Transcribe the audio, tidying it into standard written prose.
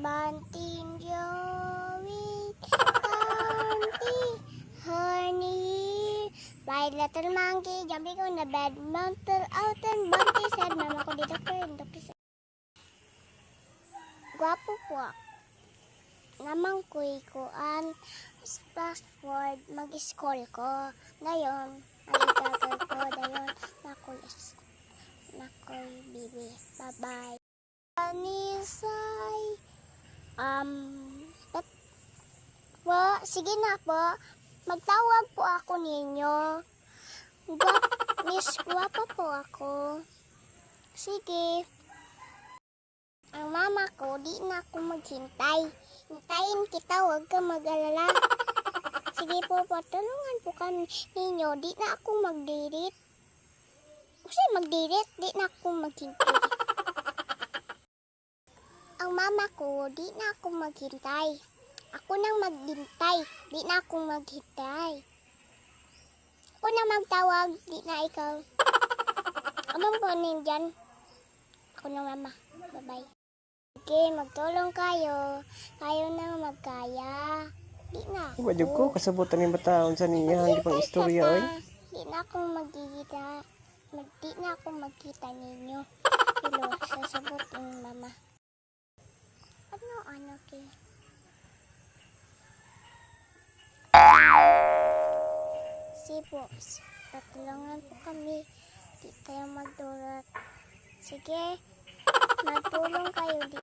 Bunting Joey, Auntie, Honey, by little monkey, jumping on the bed, mountain out and Bunty said, Mama ko dito ko yung doktor said. Gwapo po. Namang kuan, fast forward, mag-school ko. Ngayon, aligagal ko, dayon, nakoy, bibi. Bye-bye. Anisay, po, sige na po. Magtawag po ako ninyo. Miss, guwapa po ako. Sige. Ang mama ko, di na ako maghintay. Hintayin kita, huwag ka mag-alala. Sige po, patulungan po kami ninyo. Di na ako magdirit. Kasi magdirit, di na ako maghintay. Ang mama ko, di na ako maghintay. Ako nang maghintay, di na ako maghintay. Ako nang magtawag, di na ikaw. Anong po nindyan? Ako nang mama. Bye-bye. Sige, magtulong kayo. Kayo nang magkaya. Di na ako. Wadyo ko, kasabutan ni bataon sa niya. Hindi pang istorya, oy. Di na ako magkikita. Di na ako magkita ninyo. Hello, sasabot ang mama. Ano, kay? Sipo, patulungan po kami. Di tayo magdurat. Sige, magtulong kayo. Di